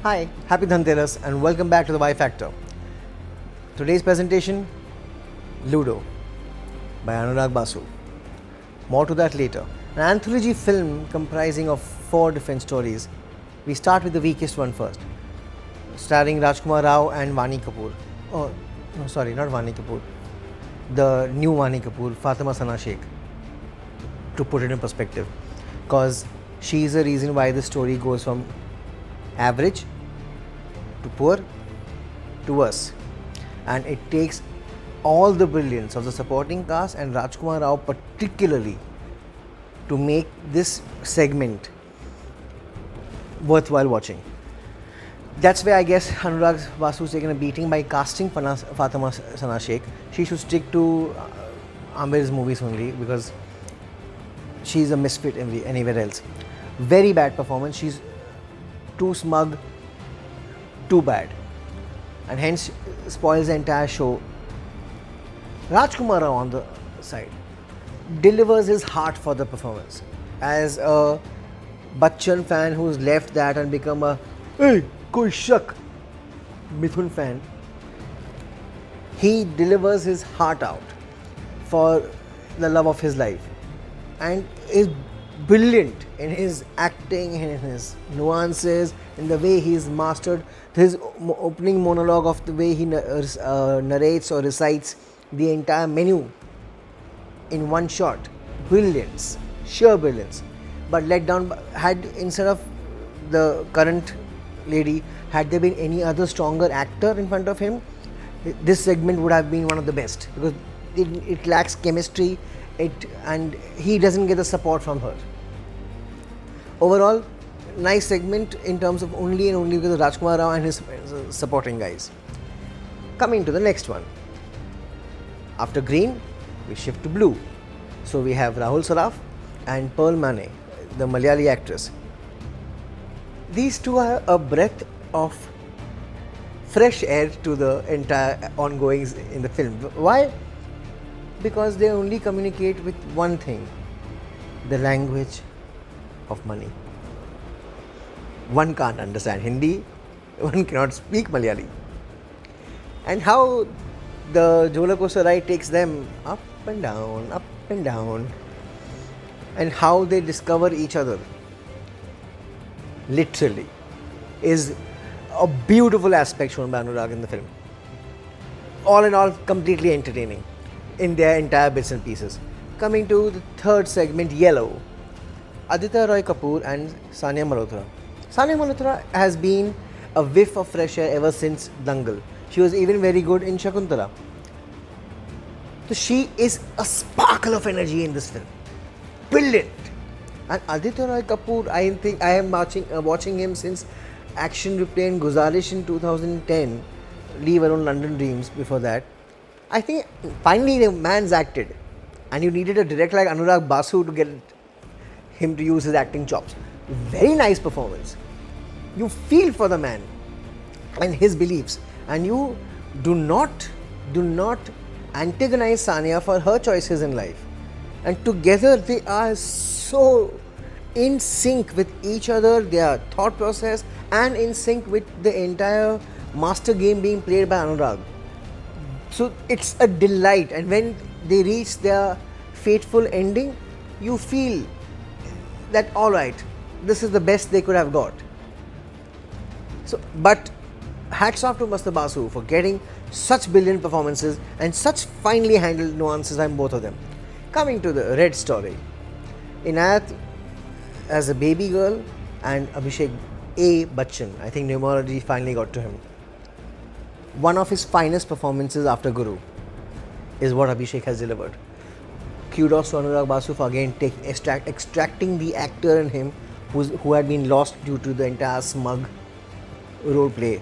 Hi, happy Dhanteras and welcome back to the Y Factor. Today's presentation, Ludo by Anurag Basu. More to that later. An anthology film comprising of 4 different stories. We start with the weakest one first, starring Rajkumar Rao and Vani Kapoor. Oh, no, sorry, not Vani Kapoor. The new Vani Kapoor, Fatima Sana Sheikh, to put it in perspective. Because she is the reason why the story goes from average to poor to worse. And it takes all the brilliance of the supporting cast and Rajkumar Rao particularly to make this segment worthwhile watching. That's where I guess Anurag Basu is taken a beating by casting Fatima Sana Sheikh. She should stick to Amir's movies only because she's a misfit anywhere else. Very bad performance. She's too smug, too bad, and hence spoils the entire show. Rajkumar Rao on the side delivers his heart for the performance. As a Bachchan fan who's left that and become a hey koi shak Mithun fan, he delivers his heart out for the love of his life and is brilliant in his acting, in his nuances, in the way he's mastered his opening monologue, of the way he narrates or recites the entire menu in one shot. Brilliance, sheer brilliance. But let down, had instead of the current lady, had there been any other stronger actor in front of him, this segment would have been one of the best, because it lacks chemistry. And he doesn't get the support from her. Overall, nice segment in terms of only and only because of Rajkumar Rao and his supporting guys. Coming to the next one. After green, we shift to blue. So we have Rahul Saraf and Pearl Mane, the Malayali actress. These two are a breath of fresh air to the entire ongoings in the film. Why? Because they only communicate with one thing: the language of money. One can't understand Hindi, one cannot speak Malayali. And how the roller coaster ride takes them up and down, and how they discover each other, literally, is a beautiful aspect shown by Anurag in the film. All in all, completely entertaining in their entire bits and pieces. Coming to the third segment, Yellow. Aditya Roy Kapoor and Sania Malhotra. Sania Malhotra has been a whiff of fresh air ever since Dangal. She was even very good in Shakuntala. So she is a sparkle of energy in this film. Brilliant. And Aditya Roy Kapoor, I think I am watching him since Action Replay and Guzarish in 2010. Leave alone London Dreams before that. I think finally the man's acted, and you needed a director like Anurag Basu to get him to use his acting chops. Very nice performance. You feel for the man and his beliefs, and you do not antagonize Sania for her choices in life. And together they are so in sync with each other, their thought process, and in sync with the entire master game being played by Anurag. So it's a delight, and when they reach their fateful ending, you feel that alright, this is the best they could have got. So, but hats off to Mr. Basu for getting such brilliant performances and such finely handled nuances in both of them. Coming to the red story, Inayat as a baby girl and Abhishek A. Bachchan, I think numerology finally got to him. One of his finest performances after Guru is what Abhishek has delivered. Kudos to Anurag Basu for again extracting the actor in him who had been lost due to the entire smug role play.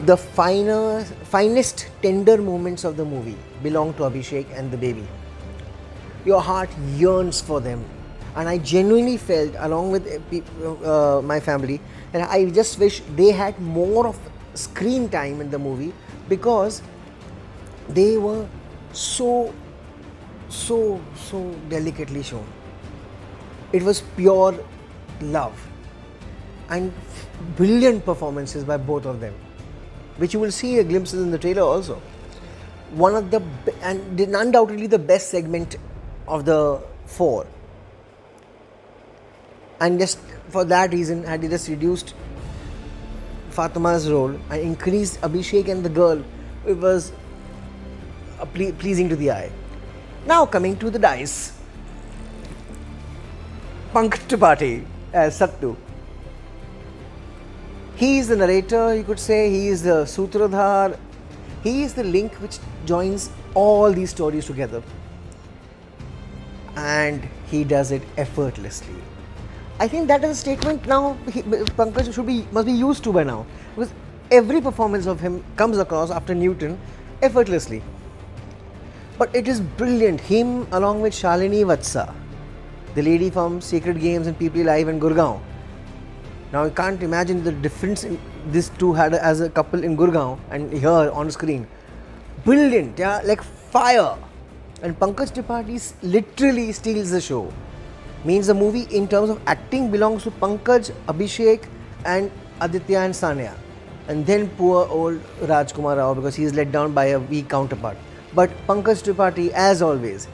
The finest tender moments of the movie belong to Abhishek and the baby. Your heart yearns for them, and I genuinely felt, along with my family, and I just wish they had more of screen time in the movie, because they were so delicately shown. It was pure love. and brilliant performances by both of them, which you will see a glimpses in the trailer also. One of the and undoubtedly the best segment of the 4. And just for that reason, had they just reduced Fatima's role and increased Abhishek and the girl, it was pleasing to the eye. Now coming to the dice. Pankaj Tripathi as Sattu. He is the narrator, you could say, he is the Sutradhar, he is the link which joins all these stories together. And he does it effortlessly. I think that is a statement now Pankaj must be used to by now, because every performance of him comes across after Newton effortlessly. But it is brilliant. Him along with Shalini Vatsa, the lady from Sacred Games and People Live and Gurgaon. Now you can't imagine the difference in these two had as a couple in Gurgaon and here on screen. Brilliant, yeah, like fire. And Pankaj Tripathi literally steals the show. Means the movie in terms of acting belongs to Pankaj, Abhishek and Aditya and Sanya. And then poor old Rajkumar Rao, because he is let down by a weak counterpart. But Pankaj Tripathi, as always,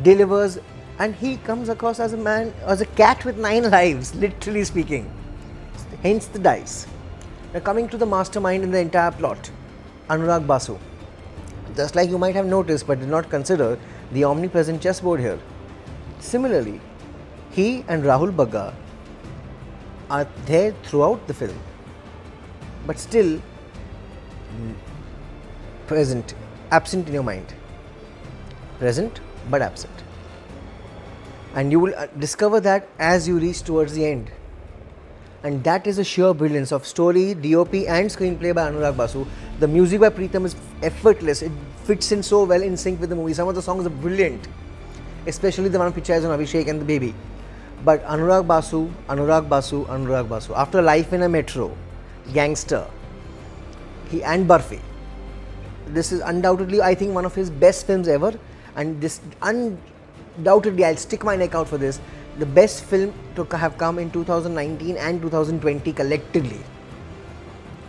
delivers, and he comes across as a man, as a cat with 9 lives, literally speaking. Hence the dice. Now coming to the mastermind in the entire plot, Anurag Basu. Just like you might have noticed but did not consider the omnipresent chessboard here. Similarly, he and Rahul Bagga are there throughout the film, but still present, absent in your mind. Present but absent. And you will discover that as you reach towards the end. And that is the sheer brilliance of story, DOP and screenplay by Anurag Basu. The music by Pritham is effortless. It fits in so well in sync with the movie. Some of the songs are brilliant, especially the one pictures on Abhishek and the baby. But Anurag Basu, Anurag Basu, Anurag Basu. After Life in a Metro, Gangster, and Barfi. This is undoubtedly, I think, one of his best films ever. And this undoubtedly, I'll stick my neck out for this, the best film to have come in 2019 and 2020 collectively.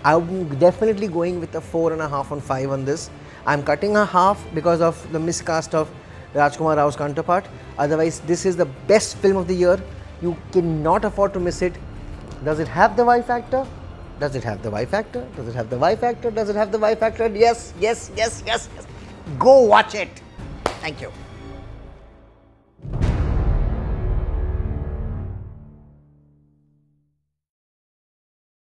I'm definitely going with a 4.5 on 5 on this. I'm cutting a half because of the miscast of Rajkumar Rao's counterpart. Otherwise, this is the best film of the year. You cannot afford to miss it. Does it have the Y factor? Does it have the Y factor? Does it have the Y factor? Does it have the Y factor? Yes, yes, yes, yes, yes. Go watch it. Thank you.